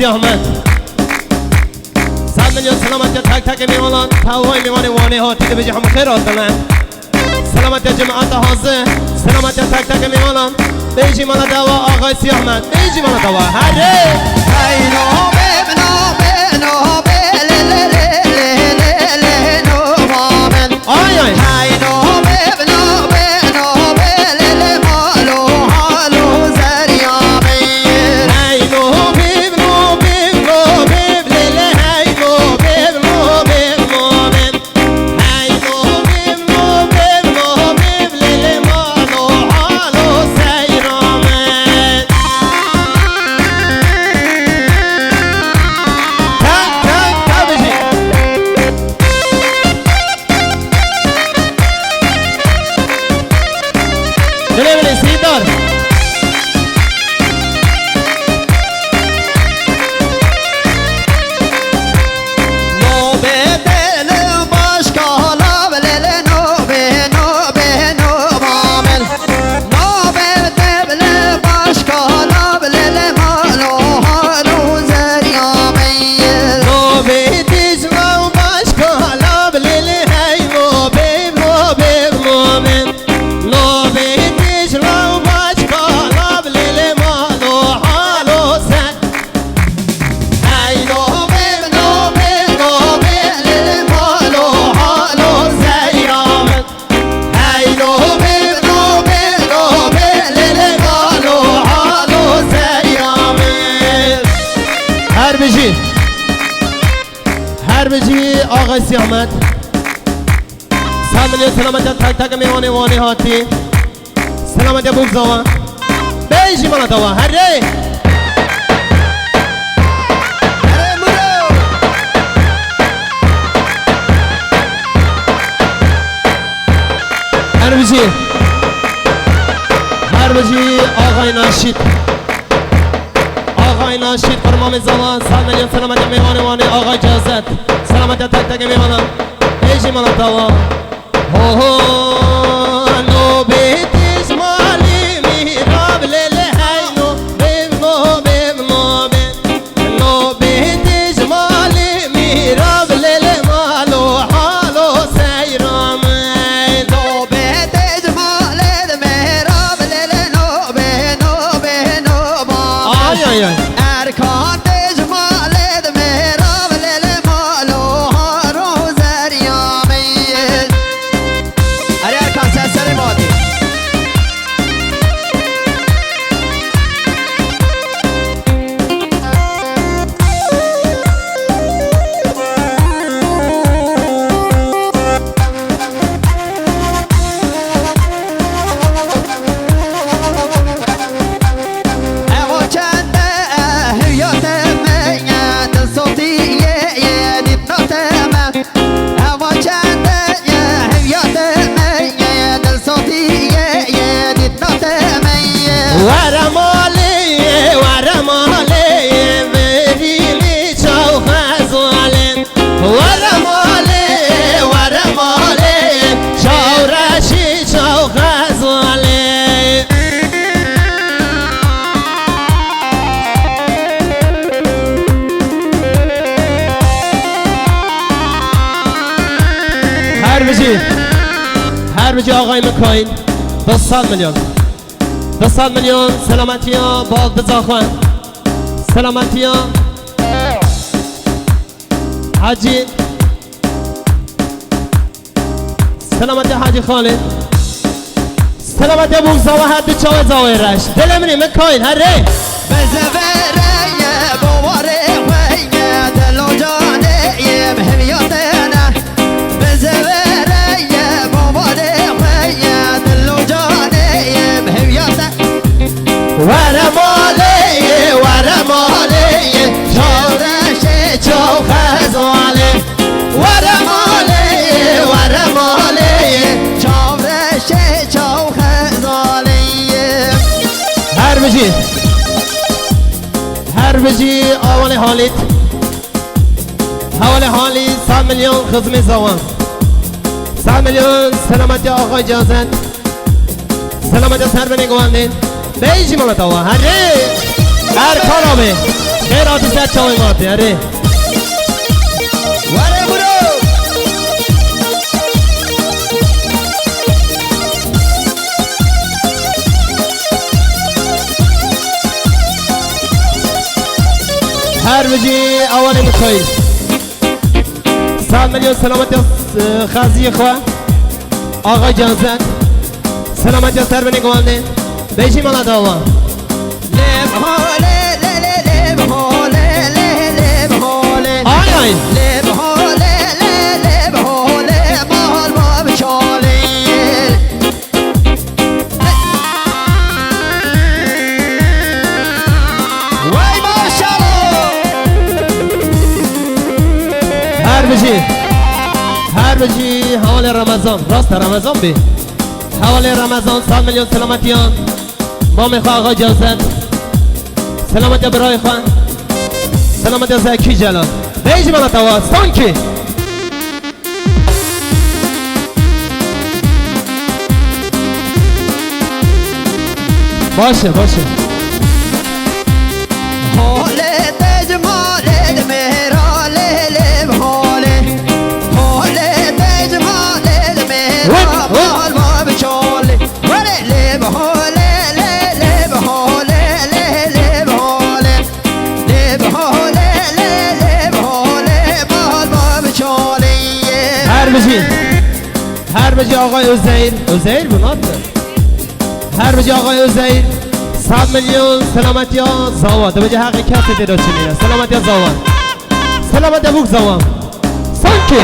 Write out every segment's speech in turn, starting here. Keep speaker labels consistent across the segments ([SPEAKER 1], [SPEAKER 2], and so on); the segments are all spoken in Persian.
[SPEAKER 1] احمد 100 میلیون سلامت تک تک میوانان هوای میوان وانی ها تیده بجی هم خیرات کنن سلامت جماعت حاضر سلامت تک تک میوانان بیجی مالا دوا آقای سی احمد بیجی مالا دوا هره
[SPEAKER 2] اینو ببینو
[SPEAKER 1] آی آی هر بجی آقای سی احمد 100 میلیون سلامت تک تک میوانی وانی هاتی سلامت بگذاوان بیجی مالا دوا هره هر بجی آقای ناشید آقای ناشید فرمان زمان 100 میلیون سلامت میوانی وانی آقای جازت سلامت تک تک میوانم بیجی مالا دوا هو هو نو بیتیش مالی میراب لیلی هی نو بیمو بیمو بیم نو بیتیش مالی میراب لیلی مالو حالو سیرام
[SPEAKER 2] نو بیتیش مالی میراب لیلی نو بی نو بی نو با
[SPEAKER 1] آی آی آی
[SPEAKER 2] ارکان تیج مالی میراب لیلی مالو هارو زریامی اری ارکان سسری مادی
[SPEAKER 1] هر بجی آقای مکاین 200 میلیون 200 میلیون سلامتی ها باز بزاخوان سلامتی ها حاجی سلامتی حاجی خالد سلامتی ابو زاوه حد چاوه زاوه رش دل منی مکاین هره
[SPEAKER 2] بزوره بواره ویه دل و جانه مهمیاتنا بزوره
[SPEAKER 1] ورمالی چارش چو خزاله ورمالی
[SPEAKER 2] چارش چو خزاله
[SPEAKER 1] هر بجی آوال حالیت حوال حالی 100 میلیون خزم زوان 100 میلیون سلامتی آقای جازن سلامتی سر بنی گواندین بیجی مالا تاوا هره هر کارامه خیرات سر چاوی ماتی اره
[SPEAKER 2] وره برو
[SPEAKER 1] هر بجی اولی مکایی 100 میلیون سلامتی خازی خواه آقای جانزد سلامتی سر بینی گوانده بیجی مالا داوا
[SPEAKER 2] لب حاله لب حاله لب حاله
[SPEAKER 1] آی آی
[SPEAKER 2] لب حاله لب حاله مال ما بچاله وای ماشاءالله
[SPEAKER 1] هر بجی حوال رمضان راست رمضان بی حوال رمضان 100 میلیون سلامتیان ما میخواه آقا جازد سلامتی برای خواه سلامتی زکی جلال بیجی مالا توا سانکی باشه
[SPEAKER 2] حاله تجماله مهراله لب حاله حاله تجماله مهراله مال ما بچاله وره لب حاله لب حاله لب حاله لب حاله لب حاله مال ما بچاله
[SPEAKER 1] هر بجی آقای عزیر بنات هر بجی عقای عزیر 100 میلیون سلامتی ها زاواد بجی حقی کسی دیدو چنینه سلامتی ها زاواد سلامتی ها بوک زاواد سانکی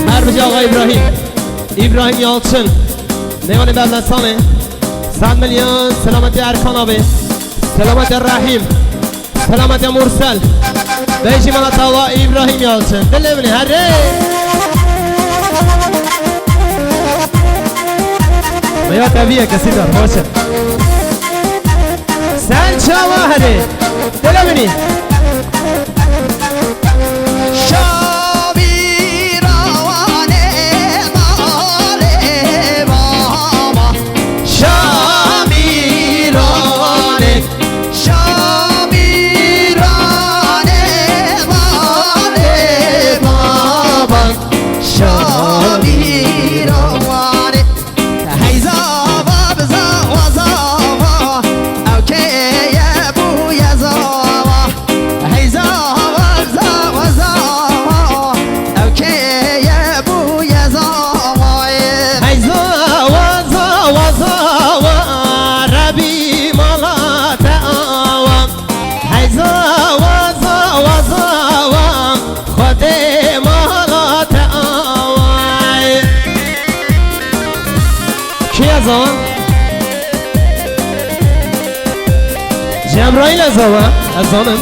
[SPEAKER 1] هر بجی آقای ابراهیم یالچن نیوانی بلنسانه 100 میلیون سلامتی ارکان آبی سلامتی رحیم سلامتی مرسل بیجی مالا تاوا ابراهیم یالچن دل بینی هره بیا طبیعه کسی دار باشه سن چاوا هره دل بینی جبرائیل از آنم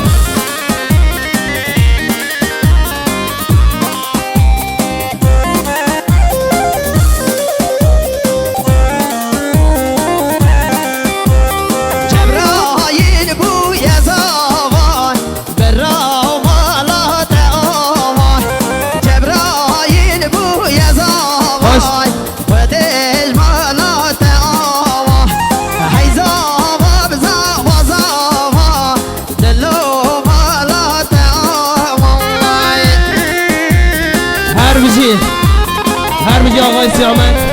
[SPEAKER 2] جبرائیل بوی از آوان برام آلات آوان جبرائیل بوی از آوان ودش مالات آوان حیزا وابزا وزاوا دلو
[SPEAKER 1] استقامت